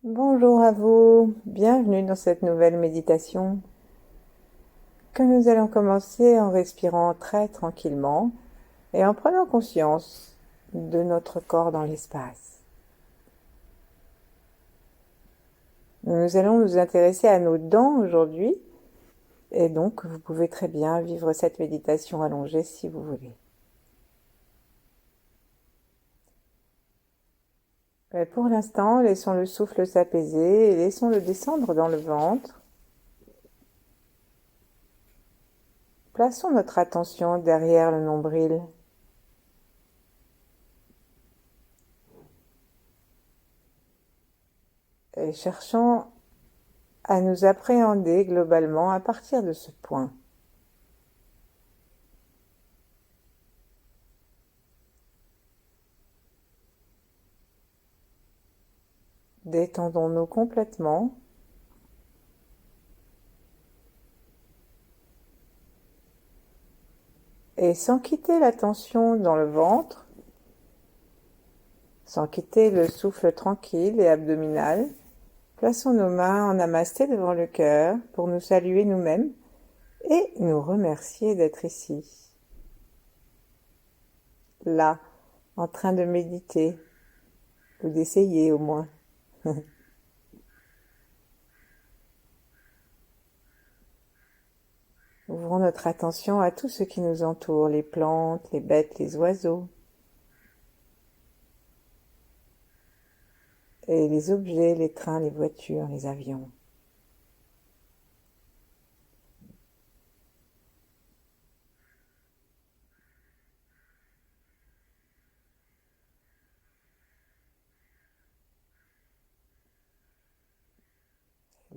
Bonjour à vous, bienvenue dans cette nouvelle méditation que nous allons commencer en respirant très tranquillement et en prenant conscience de notre corps dans l'espace. Nous allons nous intéresser à nos dents aujourd'hui et donc vous pouvez très bien vivre cette méditation allongée si vous voulez. Pour l'instant, laissons le souffle s'apaiser et laissons-le descendre dans le ventre. Plaçons notre attention derrière le nombril. Et cherchons à nous appréhender globalement à partir de ce point. Détendons-nous complètement. Et sans quitter la tension dans le ventre, sans quitter le souffle tranquille et abdominal, plaçons nos mains en namasté devant le cœur pour nous saluer nous-mêmes et nous remercier d'être ici, là, en train de méditer, ou d'essayer au moins. Ouvrons notre attention à tout ce qui nous entoure, les plantes, les bêtes, les oiseaux, et les objets, les trains, les voitures, les avions.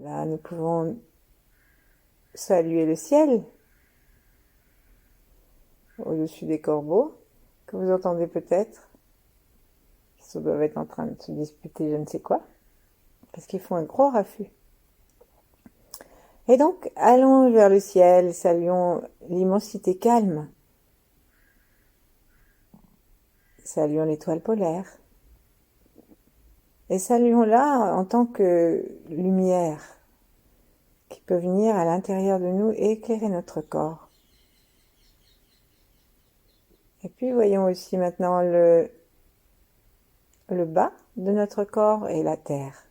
Là, nous pouvons saluer le ciel au-dessus des corbeaux, que vous entendez peut-être. Ils doivent être en train de se disputer je ne sais quoi, parce qu'ils font un gros raffut. Et donc, allons vers le ciel, saluons l'immensité calme. Saluons l'étoile polaire. Et saluons-la en tant que lumière qui peut venir à l'intérieur de nous et éclairer notre corps. Et puis voyons aussi maintenant le bas de notre corps et la terre.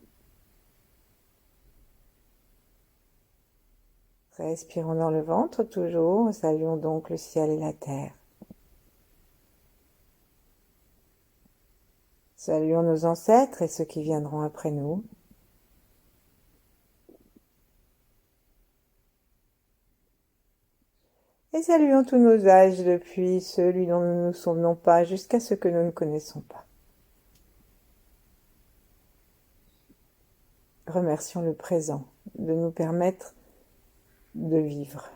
Respirons dans le ventre toujours, saluons donc le ciel et la terre. Saluons nos ancêtres et ceux qui viendront après nous. Et saluons tous nos âges depuis celui dont nous ne nous souvenons pas jusqu'à ce que nous ne connaissons pas. Remercions le présent de nous permettre de vivre.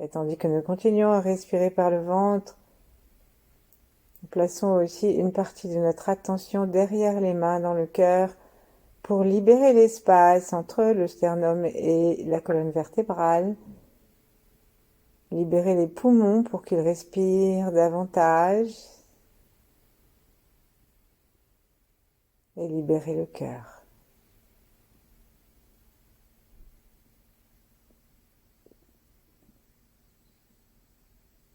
Et tandis que nous continuons à respirer par le ventre, nous plaçons aussi une partie de notre attention derrière les mains dans le cœur pour libérer l'espace entre le sternum et la colonne vertébrale, libérer les poumons pour qu'ils respirent davantage et libérer le cœur.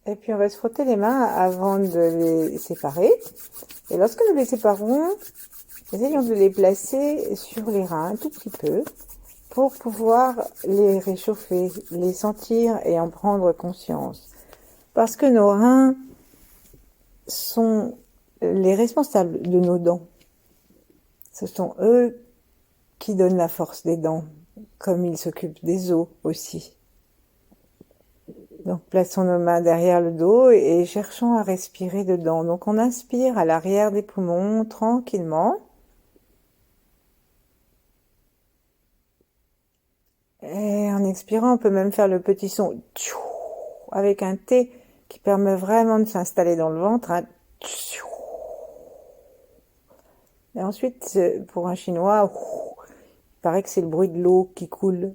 Et puis on va se frotter les mains avant de les séparer. Et lorsque nous les séparons, essayons de les placer sur les reins un tout petit peu pour pouvoir les réchauffer, les sentir et en prendre conscience. Parce que nos reins sont les responsables de nos dents. Ce sont eux qui donnent la force des dents, comme ils s'occupent des os aussi. Donc plaçons nos mains derrière le dos et cherchons à respirer dedans. Donc on inspire à l'arrière des poumons tranquillement. Et en expirant, on peut même faire le petit son tchou avec un T qui permet vraiment de s'installer dans le ventre. Tchou. Et ensuite, pour un chinois, il paraît que c'est le bruit de l'eau qui coule.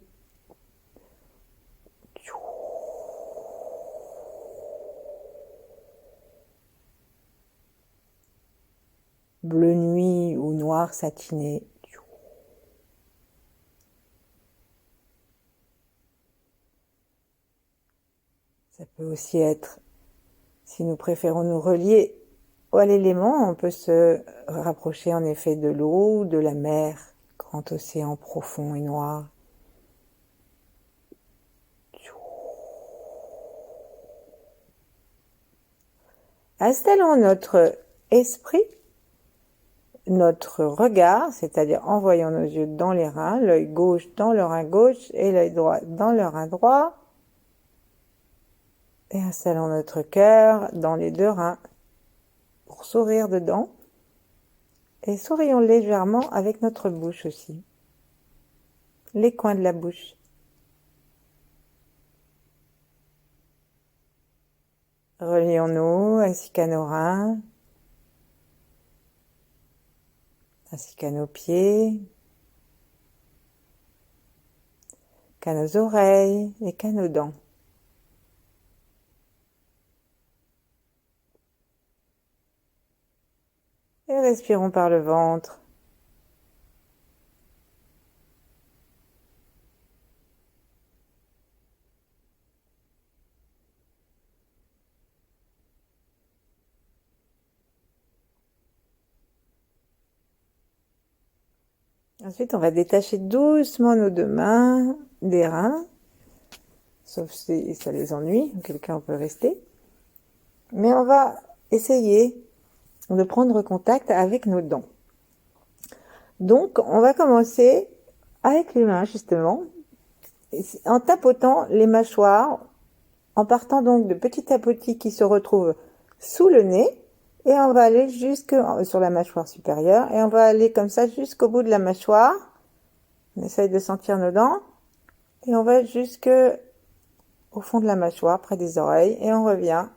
bleu nuit ou noir satiné. Ça peut aussi être, si nous préférons nous relier à l'élément, on peut se rapprocher en effet de l'eau, de la mer, grand océan profond et noir. Installons notre esprit, notre regard, c'est-à-dire envoyons nos yeux dans les reins, l'œil gauche dans le rein gauche et l'œil droit dans le rein droit. Et installons notre cœur dans les deux reins pour sourire dedans. Et sourions légèrement avec notre bouche aussi. Les coins de la bouche. Relions-nous ainsi qu'à nos reins, ainsi qu'à nos pieds, qu'à nos oreilles et qu'à nos dents. Et respirons par le ventre. Ensuite, on va détacher doucement nos deux mains des reins, sauf si ça les ennuie, quelqu'un on peut rester. Mais on va essayer de prendre contact avec nos dents. Donc, on va commencer avec les mains, justement, en tapotant les mâchoires, en partant donc de petit à petit qui se retrouvent sous le nez, et on va aller sur la mâchoire supérieure, et on va aller comme ça jusqu'au bout de la mâchoire. On essaye de sentir nos dents, et on va jusque au fond de la mâchoire, près des oreilles, et on revient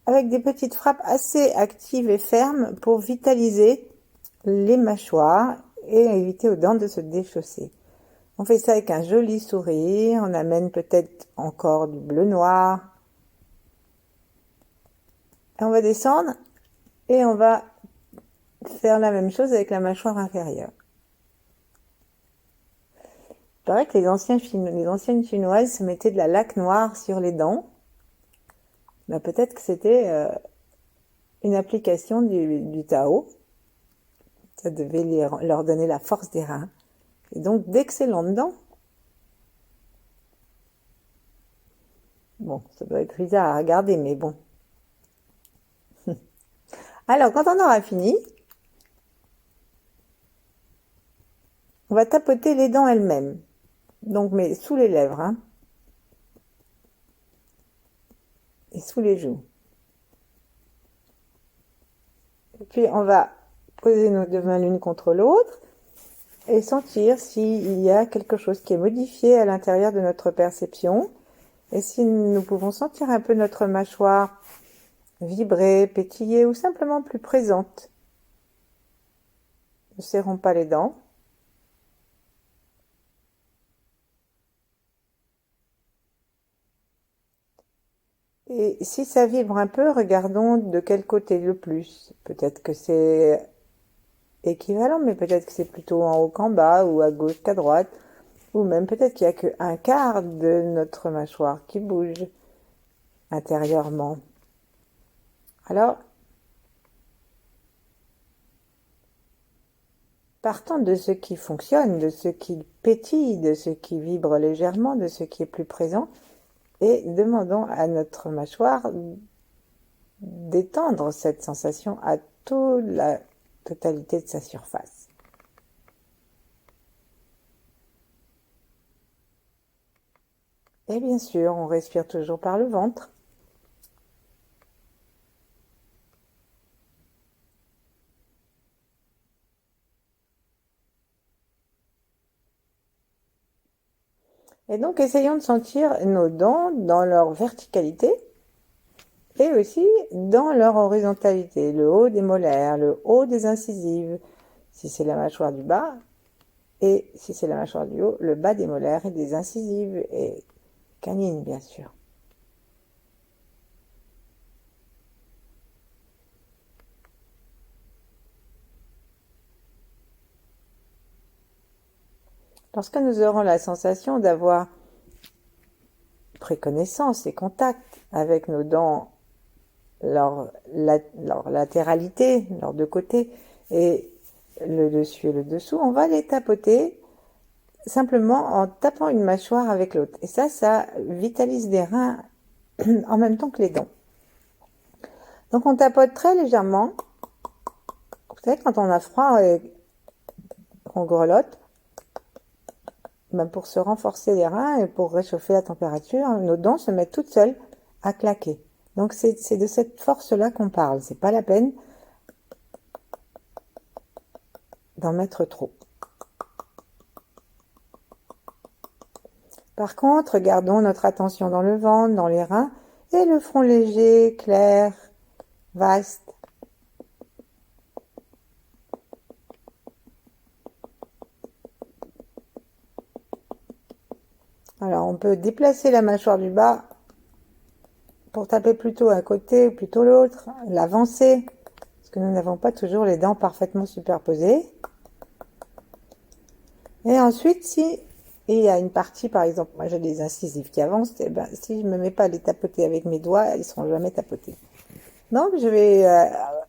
avec des petites frappes assez actives et fermes pour vitaliser les mâchoires et éviter aux dents de se déchausser. On fait ça avec un joli sourire, on amène peut-être encore du bleu noir. Et on va descendre et on va faire la même chose avec la mâchoire inférieure. Il paraît que les anciennes chinoises se mettaient de la laque noire sur les dents. Ben, peut-être que c'était une application du Tao. Ça devait leur donner la force des reins. Et donc d'excellentes dents. Bon, ça doit être bizarre à regarder, mais bon. Alors, quand on aura fini, on va tapoter les dents elles-mêmes. Donc, mais sous les lèvres, hein. Et sous les joues. Et puis, on va poser nos deux mains l'une contre l'autre et sentir s'il y a quelque chose qui est modifié à l'intérieur de notre perception. Et si nous pouvons sentir un peu notre mâchoire vibrer, pétiller ou simplement plus présente. Ne serrons pas les dents. Et si ça vibre un peu, regardons de quel côté le plus. Peut-être que c'est équivalent, mais peut-être que c'est plutôt en haut qu'en bas, ou à gauche qu'à droite, ou même peut-être qu'il n'y a qu'un quart de notre mâchoire qui bouge intérieurement. Alors, partant de ce qui fonctionne, de ce qui pétille, de ce qui vibre légèrement, de ce qui est plus présent, et demandons à notre mâchoire d'étendre cette sensation à toute la totalité de sa surface. Et bien sûr, on respire toujours par le ventre. Et donc, essayons de sentir nos dents dans leur verticalité et aussi dans leur horizontalité. Le haut des molaires, le haut des incisives, si c'est la mâchoire du bas, et si c'est la mâchoire du haut, le bas des molaires et des incisives et canines, bien sûr. Lorsque nous aurons la sensation d'avoir pris connaissance et contact avec nos dents, leur latéralité, leurs deux côtés, et le dessus et le dessous, on va les tapoter simplement en tapant une mâchoire avec l'autre. Et ça vitalise les reins en même temps que les dents. Donc on tapote très légèrement. Vous savez, quand on a froid et qu'on grelotte, ben pour se renforcer les reins et pour réchauffer la température, nos dents se mettent toutes seules à claquer. Donc c'est de cette force-là qu'on parle. C'est pas la peine d'en mettre trop. Par contre, gardons notre attention dans le ventre, dans les reins, et le front léger, clair, vaste. Alors, on peut déplacer la mâchoire du bas pour taper plutôt un côté ou plutôt l'autre, l'avancer, parce que nous n'avons pas toujours les dents parfaitement superposées. Et ensuite, si il y a une partie, par exemple, moi j'ai des incisives qui avancent, et ben, si je ne me mets pas à les tapoter avec mes doigts, elles ne seront jamais tapotées. Donc, je vais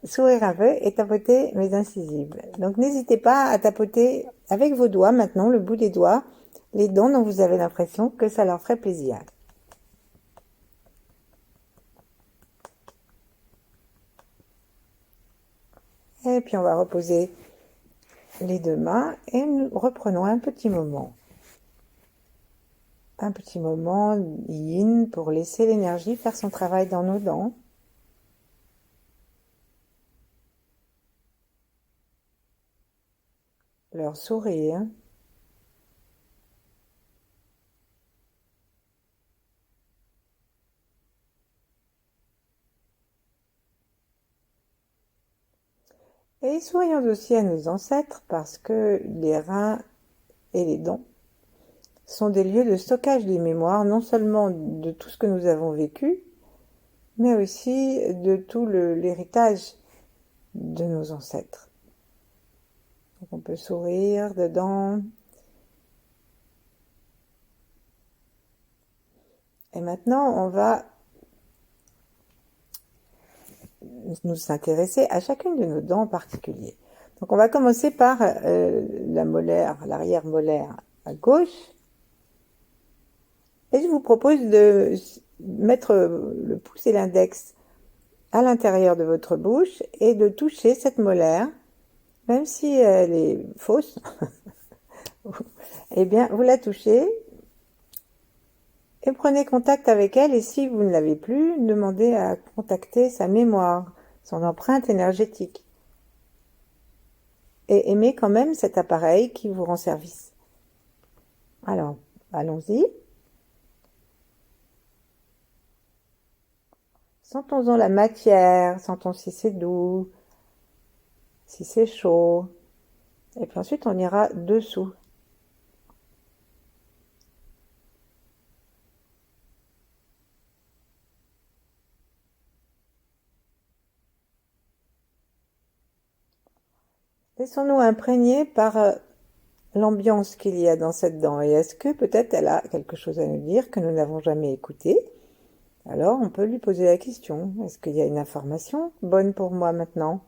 sourire un peu et tapoter mes incisives. Donc, n'hésitez pas à tapoter avec vos doigts maintenant, le bout des doigts, les dents dont vous avez l'impression que ça leur ferait plaisir. Et puis, on va reposer les deux mains et nous reprenons un petit moment. Un petit moment yin pour laisser l'énergie faire son travail dans nos dents. Leur sourire. Et sourions aussi à nos ancêtres parce que les reins et les dents sont des lieux de stockage des mémoires, non seulement de tout ce que nous avons vécu, mais aussi de tout l'héritage de nos ancêtres. Donc on peut sourire dedans. Et maintenant, on va nous intéresser à chacune de nos dents en particulier. Donc on va commencer par la molaire, l'arrière molaire à gauche. Et je vous propose de mettre le pouce et l'index à l'intérieur de votre bouche et de toucher cette molaire, même si elle est fausse. Eh bien, vous la touchez et prenez contact avec elle. Et si vous ne l'avez plus, demandez à contacter sa mémoire, son empreinte énergétique. Et aimez quand même cet appareil qui vous rend service. Alors, allons-y. Sentons-en la matière, sentons si c'est doux, si c'est chaud. Et puis ensuite, on ira dessous. Laissons-nous imprégner par l'ambiance qu'il y a dans cette dent. Et est-ce que peut-être elle a quelque chose à nous dire que nous n'avons jamais écouté? Alors on peut lui poser la question. Est-ce qu'il y a une information bonne pour moi maintenant?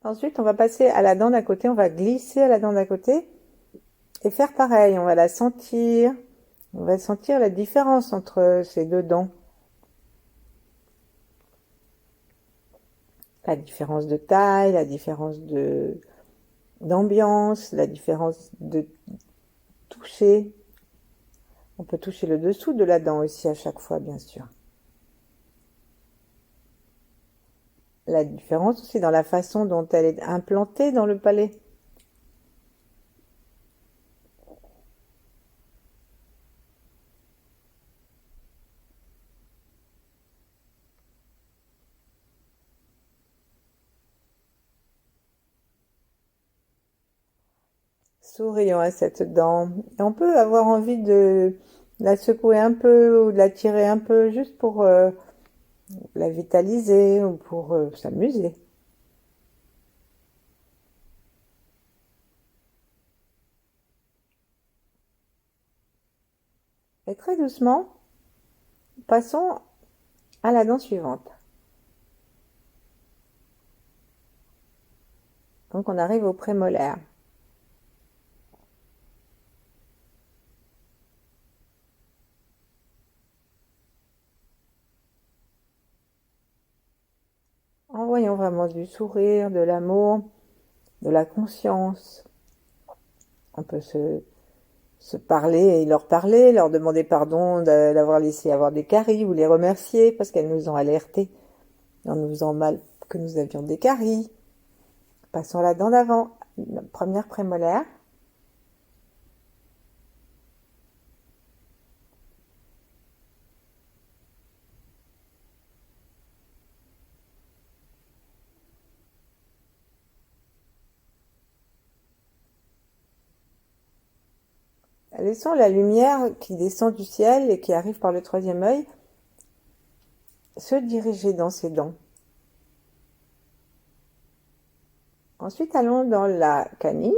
Ensuite, on va passer à la dent d'à côté. On va glisser à la dent d'à côté et faire pareil. On va la sentir. On va sentir la différence entre ces deux dents. La différence de taille, la différence d'ambiance, la différence de toucher. On peut toucher le dessous de la dent aussi à chaque fois, bien sûr. La différence aussi dans la façon dont elle est implantée dans le palais. Sourions à cette dent. Et on peut avoir envie de la secouer un peu ou de la tirer un peu juste pour la vitaliser ou pour s'amuser. Et très doucement, passons à la dent suivante. Donc on arrive au prémolaire. Envoyons vraiment du sourire, de l'amour, de la conscience. On peut se parler et leur demander pardon d'avoir laissé avoir des caries ou les remercier parce qu'elles nous ont alertés en nous faisant mal que nous avions des caries. Passons la dent d'avant, première prémolaire. Laissons la lumière qui descend du ciel et qui arrive par le troisième œil se diriger dans ses dents. Ensuite, allons dans la canine.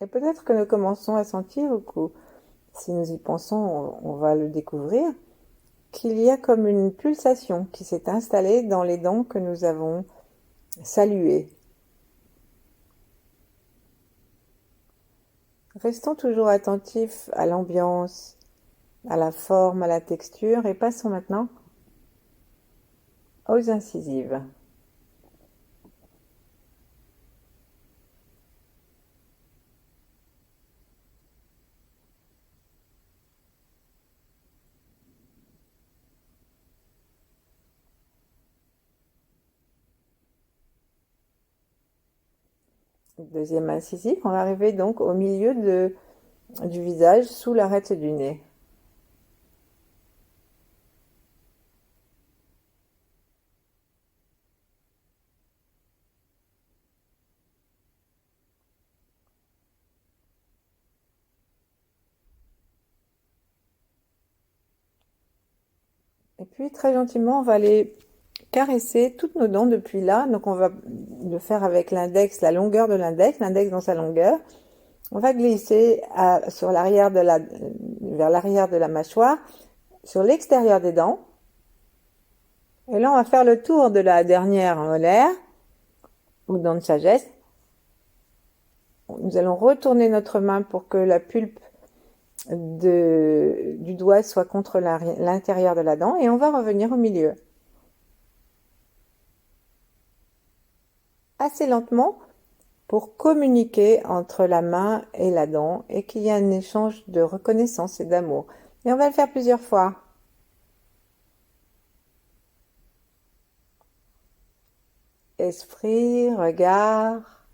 Et peut-être que nous commençons à sentir, ou si nous y pensons, on va le découvrir, qu'il y a comme une pulsation qui s'est installée dans les dents que nous avons saluées. Restons toujours attentifs à l'ambiance, à la forme, à la texture et passons maintenant aux incisives. Deuxième incisive, on va arriver donc au milieu du visage, sous l'arête du nez. Et puis très gentiment, on va aller caresser toutes nos dents depuis là. Donc on va le faire avec l'index, la longueur de l'index dans sa longueur. On va glisser sur l'arrière vers l'arrière de la mâchoire, sur l'extérieur des dents. Et là, on va faire le tour de la dernière molaire ou dent de sagesse. Nous allons retourner notre main pour que la pulpe du doigt soit contre l'intérieur de la dent et on va revenir au milieu. Assez lentement pour communiquer entre la main et la dent et qu'il y ait un échange de reconnaissance et d'amour. Et on va le faire plusieurs fois. Esprit, regard.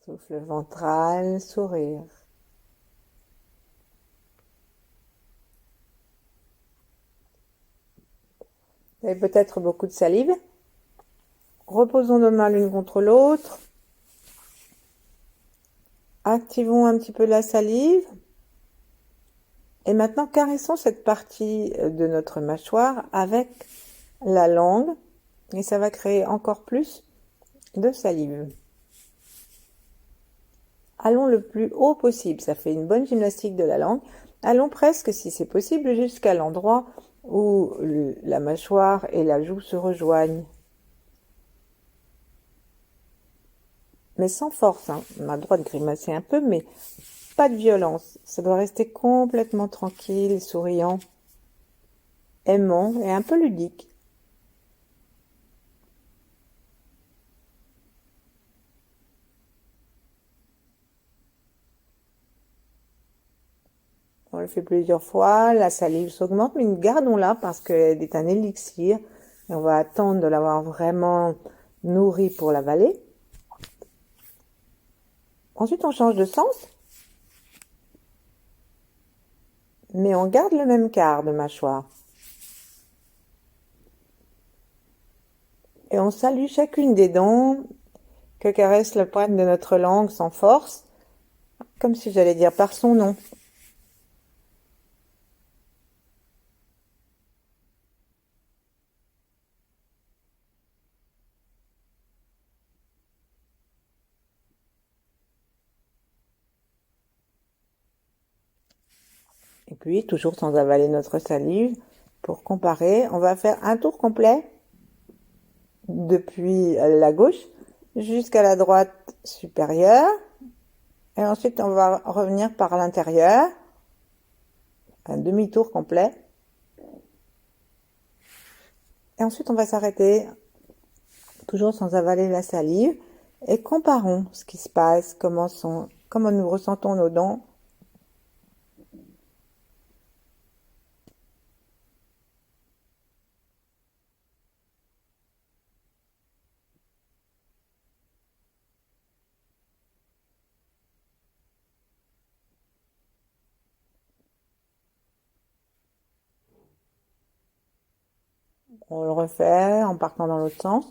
Souffle ventral, sourire. Vous avez peut-être beaucoup de salive. Reposons nos mains l'une contre l'autre. Activons un petit peu la salive. Et maintenant, caressons cette partie de notre mâchoire avec la langue. Et ça va créer encore plus de salive. Allons le plus haut possible. Ça fait une bonne gymnastique de la langue. Allons presque, si c'est possible, jusqu'à l'endroit où la mâchoire et la joue se rejoignent. Mais sans force, hein. On a le droit de grimacer un peu, mais pas de violence. Ça doit rester complètement tranquille, souriant, aimant et un peu ludique. On le fait plusieurs fois, la salive s'augmente, mais gardons-la parce qu'elle est un élixir. Et on va attendre de l'avoir vraiment nourri pour l'avaler. Ensuite, on change de sens. Mais on garde le même quart de mâchoire. Et on salue chacune des dents que caresse la pointe de notre langue sans force, comme si j'allais dire par son nom. Et puis, toujours sans avaler notre salive, pour comparer, on va faire un tour complet depuis la gauche jusqu'à la droite supérieure. Et ensuite, on va revenir par l'intérieur, un demi-tour complet. Et ensuite, on va s'arrêter, toujours sans avaler la salive, et comparons ce qui se passe, comment nous ressentons nos dents. On le refait en partant dans l'autre sens.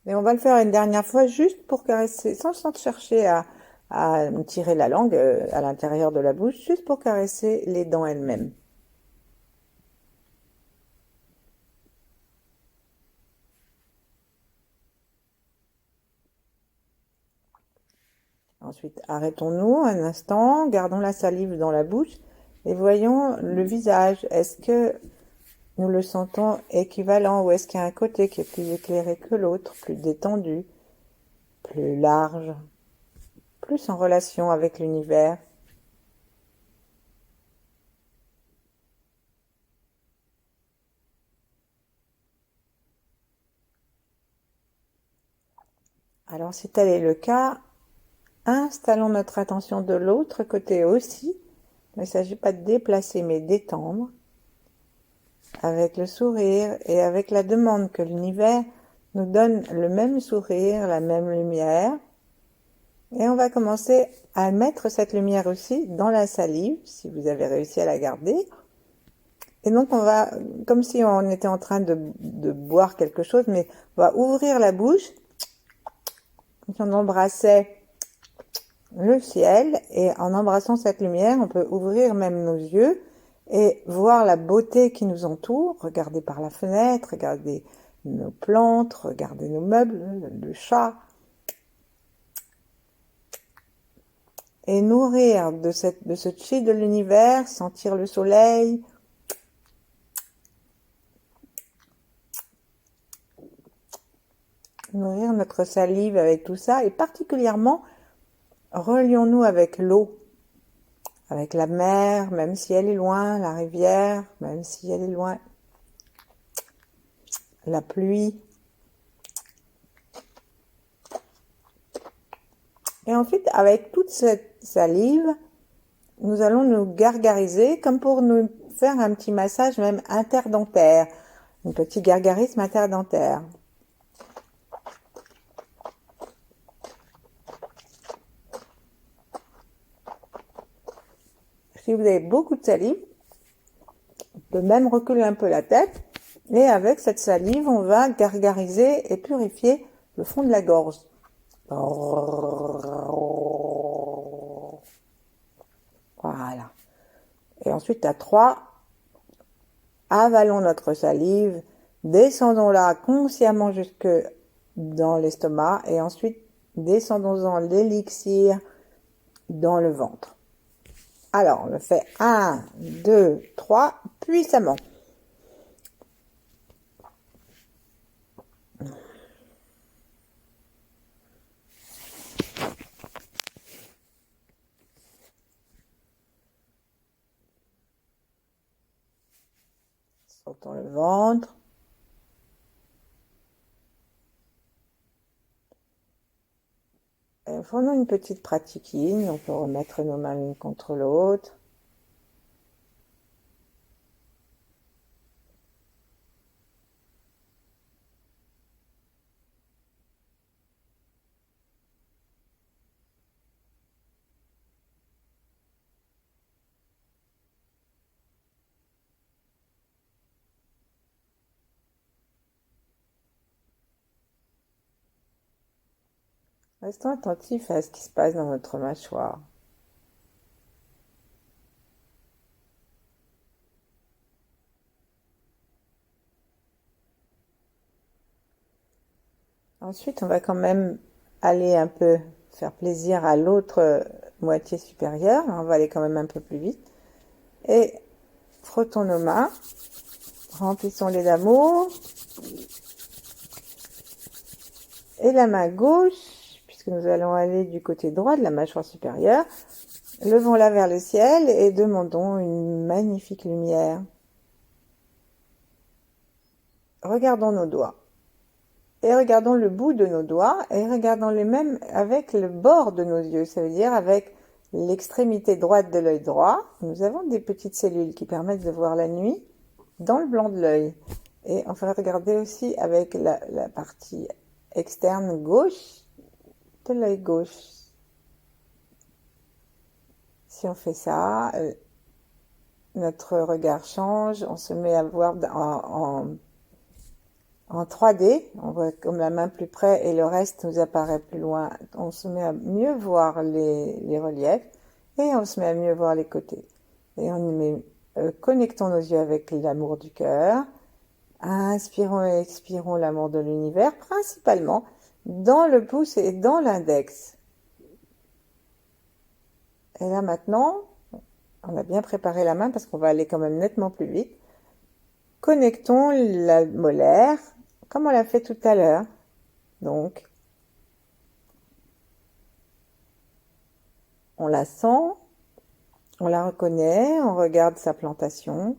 Et on va le faire une dernière fois juste pour caresser, sans chercher à tirer la langue à l'intérieur de la bouche, juste pour caresser les dents elles-mêmes. Ensuite, arrêtons-nous un instant, gardons la salive dans la bouche et voyons le visage. Est-ce que nous le sentons équivalent ou est-ce qu'il y a un côté qui est plus éclairé que l'autre, plus détendu, plus large, plus en relation avec l'univers? Alors, si tel est le cas, installons notre attention de l'autre côté aussi. Il ne s'agit pas de déplacer, mais d'étendre, avec le sourire et avec la demande que l'univers nous donne le même sourire, la même lumière. Et on va commencer à mettre cette lumière aussi dans la salive, si vous avez réussi à la garder. Et donc on va, comme si on était en train de boire quelque chose, mais on va ouvrir la bouche, comme si on embrassait le ciel, et en embrassant cette lumière, on peut ouvrir même nos yeux et voir la beauté qui nous entoure, regarder par la fenêtre, regarder nos plantes, regarder nos meubles, le chat, et nourrir de ce chi de l'univers, sentir le soleil, nourrir notre salive avec tout ça, et particulièrement relions-nous avec l'eau, avec la mer, même si elle est loin, la rivière, même si elle est loin, la pluie. Et ensuite, avec toute cette salive, nous allons nous gargariser comme pour nous faire un petit massage même interdentaire, un petit gargarisme interdentaire. Si vous avez beaucoup de salive, on peut même reculer un peu la tête. Et avec cette salive, on va gargariser et purifier le fond de la gorge. Voilà. Et ensuite, à 3, avalons notre salive, descendons-la consciemment jusque dans l'estomac et ensuite descendons-en l'élixir dans le ventre. Alors, on le fait 1, 2, 3, puissamment. Sortons le ventre. Faisons une petite pratiquine. On peut remettre nos mains l'une contre l'autre. Restons attentifs à ce qui se passe dans notre mâchoire. Ensuite, on va quand même aller un peu faire plaisir à l'autre moitié supérieure. On va aller quand même un peu plus vite. Et frottons nos mains. Remplissons-les d'amour. Et la main gauche, puisque nous allons aller du côté droit de la mâchoire supérieure, levons-la vers le ciel et demandons une magnifique lumière. Regardons nos doigts. Et regardons le bout de nos doigts et regardons les mêmes avec le bord de nos yeux, ça veut dire avec l'extrémité droite de l'œil droit. Nous avons des petites cellules qui permettent de voir la nuit dans le blanc de l'œil. Et on va regarder aussi avec la partie externe gauche de l'œil gauche. Si on fait ça, notre regard change, on se met à voir en 3D, on voit comme la main plus près et le reste nous apparaît plus loin. On se met à mieux voir les reliefs et on se met à mieux voir les côtés. Et connectons nos yeux avec l'amour du cœur. Inspirons et expirons l'amour de l'univers, principalement dans le pouce et dans l'index. Et là maintenant, on a bien préparé la main parce qu'on va aller quand même nettement plus vite. Connectons la molaire comme on l'a fait tout à l'heure. Donc, on la sent, on la reconnaît, on regarde sa plantation,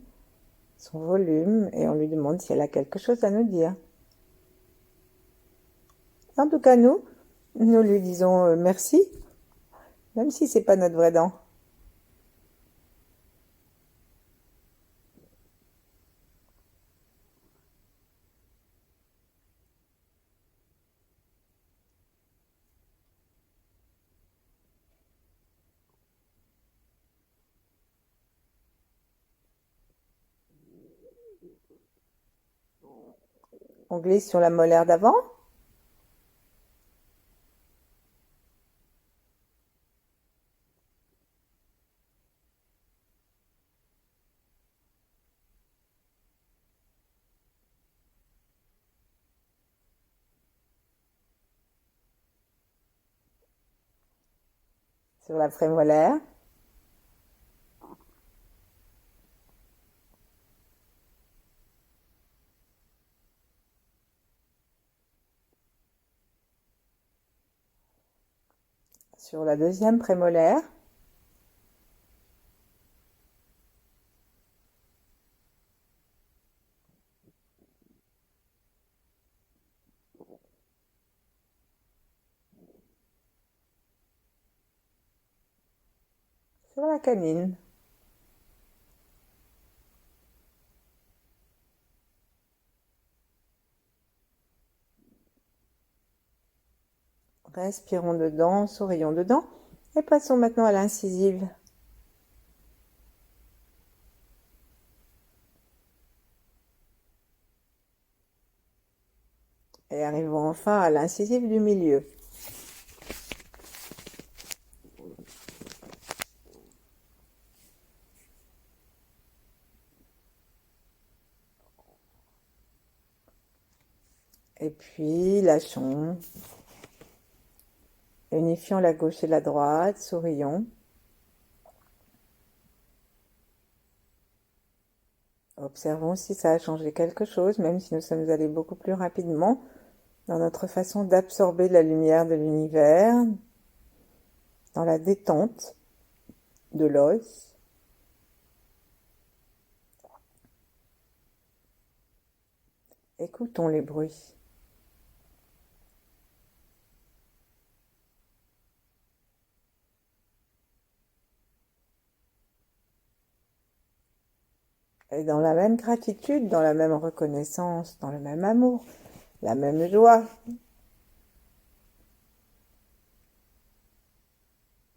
son volume, et on lui demande si elle a quelque chose à nous dire. En tout cas, nous lui disons merci, même si c'est pas notre vraie dent. On glisse sur la molaire d'avant. Sur la prémolaire. Sur la deuxième prémolaire. Sur la canine. Respirons dedans, sourions dedans et passons maintenant à l'incisive. Et arrivons enfin à l'incisive du milieu. Et puis lâchons. Unifions la gauche et la droite, sourions. Observons si ça a changé quelque chose, même si nous sommes allés beaucoup plus rapidement dans notre façon d'absorber la lumière de l'univers, dans la détente de l'os. Écoutons les bruits. Et dans la même gratitude, dans la même reconnaissance, dans le même amour, la même joie.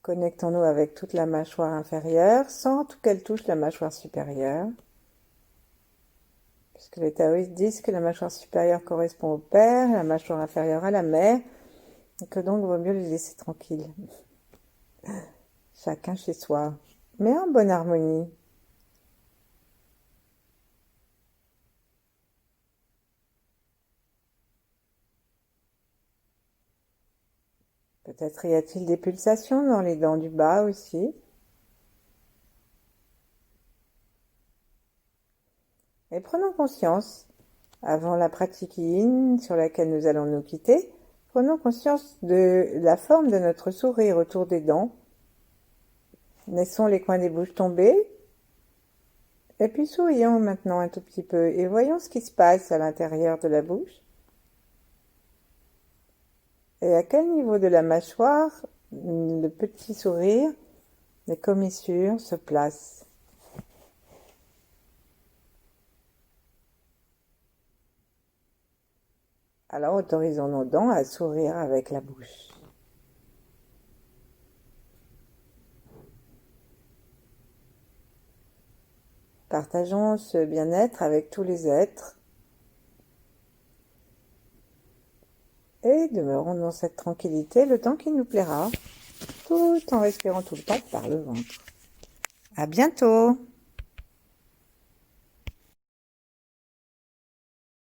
Connectons-nous avec toute la mâchoire inférieure sans qu'elle touche la mâchoire supérieure. Puisque les taoïstes disent que la mâchoire supérieure correspond au père, la mâchoire inférieure à la mère. Et que donc, il vaut mieux les laisser tranquilles. Chacun chez soi, mais en bonne harmonie. Peut-être y a-t-il des pulsations dans les dents du bas aussi. Et prenons conscience, avant la pratique yin sur laquelle nous allons nous quitter, prenons conscience de la forme de notre sourire autour des dents. Laissons les coins des bouches tomber. Et puis sourions maintenant un tout petit peu et voyons ce qui se passe à l'intérieur de la bouche. Et à quel niveau de la mâchoire le petit sourire, les commissures se placent. Alors autorisons nos dents à sourire avec la bouche. Partageons ce bien-être avec tous les êtres et demeurons dans cette tranquillité le temps qui nous plaira, tout en respirant tout le temps par le ventre. À bientôt!